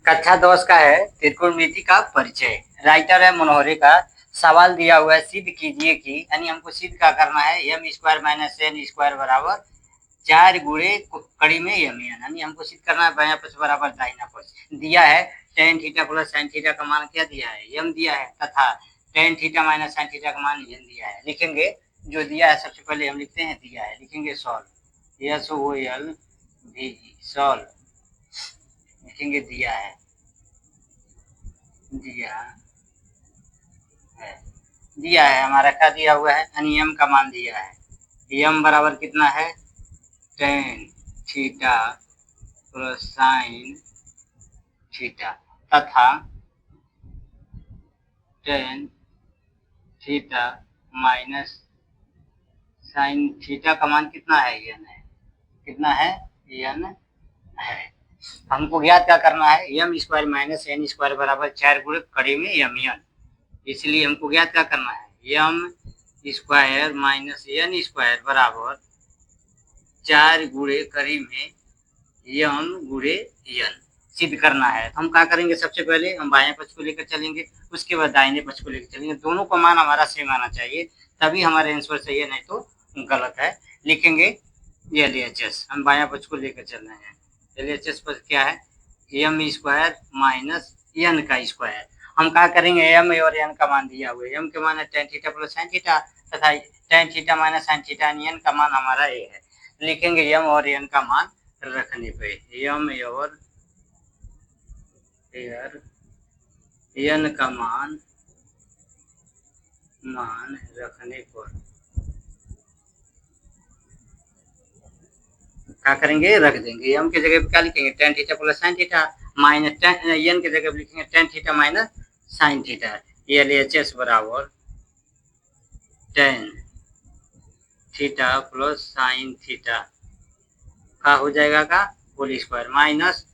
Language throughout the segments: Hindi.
कक्षा 10 का है त्रिकोणमिति का परिचय। राइटर है मनोहरे का। सवाल दिया हुआ है, सिद्ध कीजिए कि, यानी हमको सिद्ध क्या करना है, M square minus N square बराबर 4 गुणे कड़ी में एम एन, यानी हमको सिद्ध करना है बायां पक्ष बराबर दाहिना पक्ष। दिया है tan theta plus sine theta का मान क्या दिया है, एम दिया है, तथा tan theta minus sine theta का मान एन दिया है। लिखेंगे जो दिया है, सबसे पहले हम लिखते हैं दिया है, लिखेंगे solve, S O L V solve, लिखेंगे दिया है, दिया है हमारा क्या दिया हुआ है, एम का मान दिया है। एम बराबर कितना है, tan theta plus sine theta तथा tan theta minus sine theta का मान कितना है, एन है, कितना है, एन है। हमको ज्ञात क्या करना है, M square minus N square बराबर 4 गुणे कड़ी में एम एन, इसलिए हमको ज्ञात क्या करना है, M square minus N square बराबर 4 गुणे कड़ी में एम गुणे एन सिद्ध करना है। हम क्या करेंगे, सबसे पहले हम बाएं पक्ष को लेकर चलेंगे, उसके बाद दाहिने पक्ष को लेकर चलेंगे, दोनों का मान हमारा सेम आना चाहिए, तभी हमारा आंसर सही है, नहीं तो गलत है। लिखेंगे एलएचएस, हम बायां पक्ष को लेकर चल रहे हैं। एलएचएस पर क्या है, एम स्क्वायर माइनस एन का स्क्वायर। हम क्या करेंगे, एम और एन का मान दिया हुआ है, एम के मान है tan theta plus sine theta तथा tan theta minus sine theta, N का मान हमारा ए है। लिखेंगे एम और एन का मान रखने पे, एम और एन का मान रखने पर क्या करेंगे, रख देंगे। एम की जगह पे क्या लिखेंगे, tan theta plus sine theta minus tan, N की जगह पे लिखेंगे tan theta minus sine theta. LHS बराबर tan theta plus sine theta का हो जाएगा का whole square minus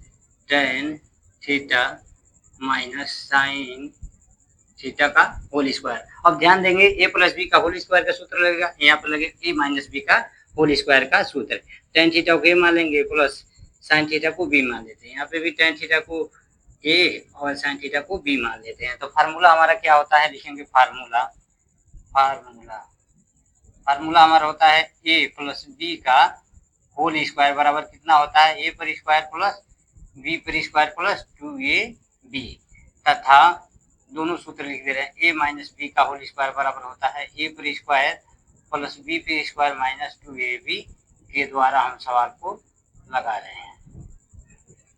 tan theta minus sine theta का होल स्क्वायर। अब ध्यान देंगे, ए प्लस बी का होल स्क्वायर का सूत्र लगेगा, यहाँ पर लगे ए माइनस बी का होल स्क्वायर का सूत्र। टेन थीटा को ए मान लेंगे प्लस साइन थीटा को बी मान लेते हैं, यहाँ पे भी टेन थीटा को ए और साइन थीटा को बी मान लेते हैं। तो फार्मूला हमारा क्या होता है, लिखेंगे फार्मूला हमारा होता है ए प्लस बी का होल स्क्वायर बराबर कितना होता है, ए पर स्क्वायर प्लस बी पर स्क्वायर प्लस 2ab तथा दोनों सूत्र लिख दे रहे हैं, ए माइनस बी का होल स्क्वायर बराबर होता है ए पर स्क्वायर प्लस बी पर स्क्वायर माइनस 2ab के द्वारा हम सवाल को लगा रहे हैं।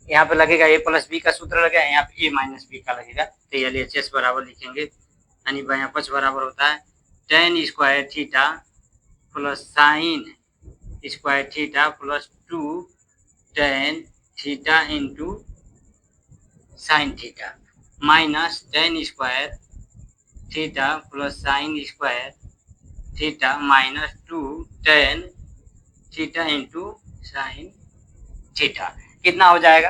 यहाँ पे लगेगा ए प्लस बी का सूत्र लगेगा, यहाँ पे ए माइनस बी का लगेगा। तो एलएचएस बराबर लिखेंगे, यानी बायां पक्ष बराबर होता है ten square theta plus sine square theta plus 2 tan theta into sine theta minus ten square theta plus sine square theta minus 2 tan theta into sine theta. कितना हो जाएगा,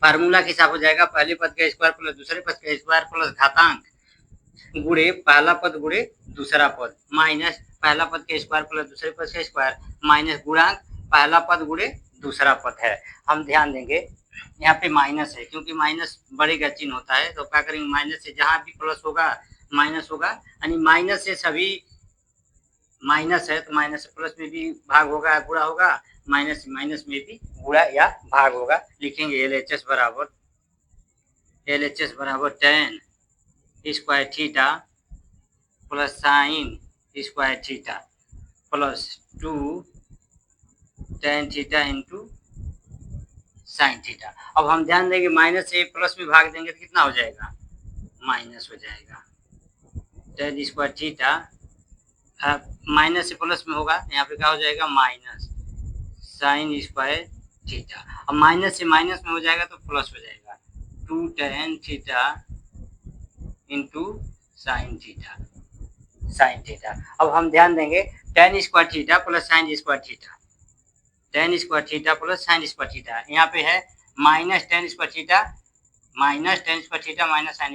फार्मूला के हिसाब हो जाएगा, पहले पद का स्क्वायर प्लस दूसरे पद का स्क्वायर प्लस घातांक गुणे पहला पद गुणे दूसरा पद माइनस पहला पद का स्क्वायर प्लस दूसरे पद का स्क्वायर माइनस गुणांक पहला पद गुणे दूसरा पद है। हम ध्यान देंगे यहाँ पे माइनस है, क्योंकि माइनस बड़े का चिन्ह होता है, तो क्या करेंगे, माइनस से जहाँ भी प्लस होगा माइनस होगा, यानी माइनस से सभी माइनस है, तो माइनस से प्लस में भी भाग होगा, गुणा होगा, माइनस से माइनस में भी गुणा या भाग होगा। लिखेंगे एलएचएस बराबर ten square theta plus sine square theta plus 2 tan theta into sine theta. अब हम ध्यान देंगे, माइनस से प्लस में भाग देंगे तो कितना हो जाएगा, माइनस हो जाएगा। टेन स्क्वायर थीटा माइनस से प्लस में होगा, यहाँ पे क्या हो जाएगा, माइनस साइन स्क्वायर थीटा। अब माइनस से माइनस में हो जाएगा तो प्लस हो जाएगा, 2 tan theta into sine theta. अब हम ध्यान देंगे, ten square theta plus sine square theta, ten square theta plus sine square theta, यहाँ पे है minus ten square theta minus sine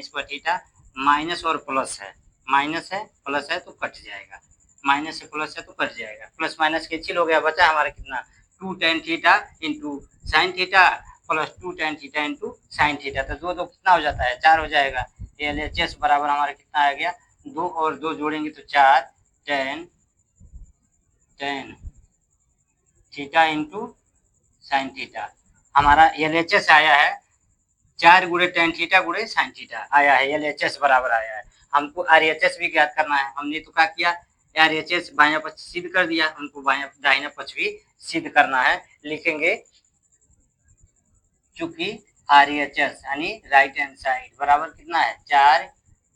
square theta, minus और प्लस है, माइनस है प्लस है तो कट जाएगा, माइनस से प्लस है तो कट जाएगा, प्लस माइनस कैंसिल हो गया, बचा हमारा कितना, 2 tan theta into sine theta plus 2 tan theta into sine theta, तो दो दो कितना हो जाता है, 4 हो जाएगा। LHS बराबर हमारा कितना आ गया, 2 और 2 जोड़ेंगे तो 4 tan theta into sine theta. हमारा LHS आया है 4 गुणे tan थीटा गुणे साइन थीटा आया है, LHS बराबर आया है। हमको RHS भी ज्ञात करना है। हमने तो क्या किया, RHS बायां पक्ष सिद्ध कर दिया, हमको दाहिना पक्ष भी सिद्ध करना है। लिखेंगे चूंकि RHS यानी राइट हैंड साइड बराबर कितना है, 4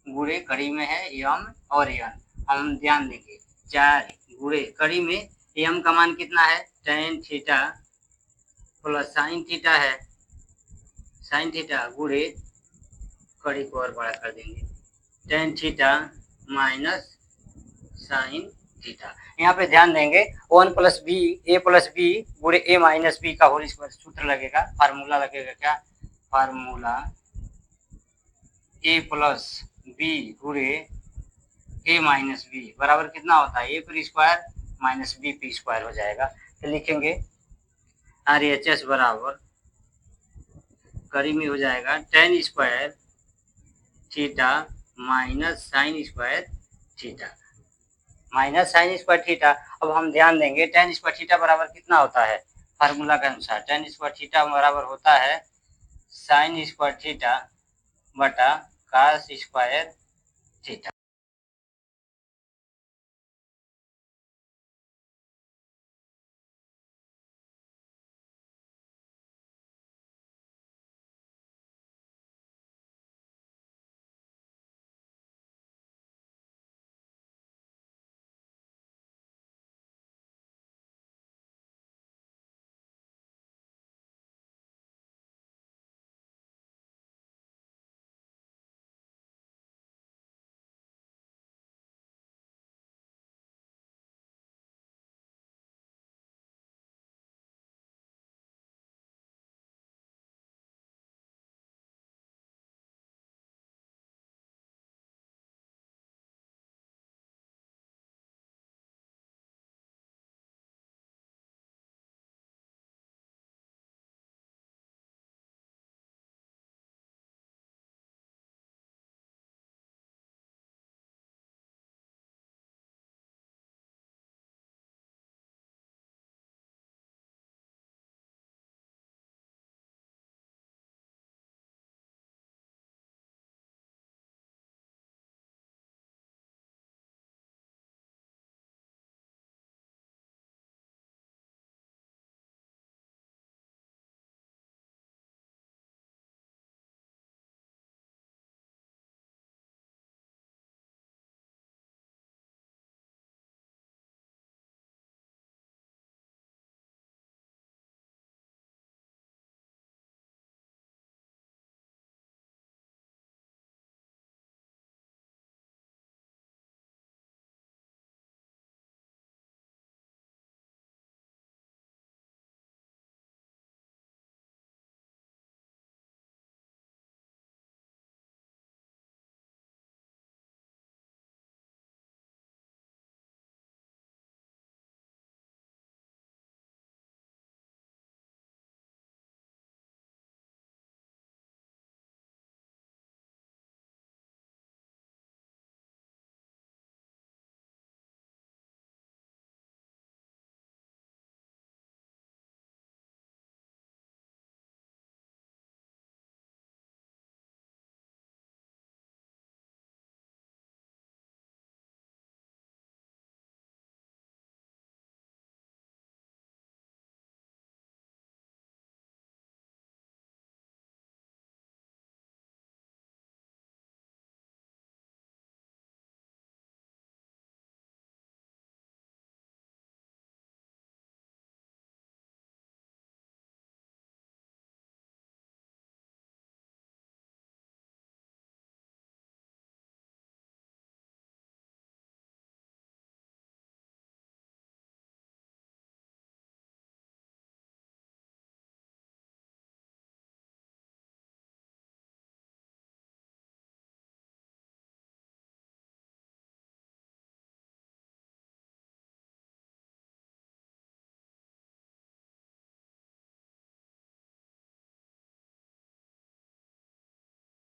गुणे कड़ी में है m और n। हम ध्यान देंगे 4 गुणे कड़ी में m का मान कितना है, tan theta plus sine theta है, साइन थीटा गुणे कड़ी को और बड़ा कर देंगे, tan theta minus sine theta. यहाँ पे ध्यान देंगे 1 प्लस बी ए प्लस बी गुणे ए माइनस बी का होल स्क्वायर सूत्र लगेगा, फार्मूला लगेगा क्या, फार्मूला ए प्लस बी गुणे ए माइनस बी बराबर कितना होता है, ए पर square minus B P square हो जाएगा। तो लिखेंगे RHS बराबर कड़ी में हो जाएगा tan square theta minus sine square theta, minus sine square theta. अब हम ध्यान देंगे tan स्क्वायर थीटा बराबर कितना होता है, फार्मूला के अनुसार tan स्क्वायर थीटा बराबर होता है साइन स्क्वायर थीटा बटा cos स्क्वायर थीटा।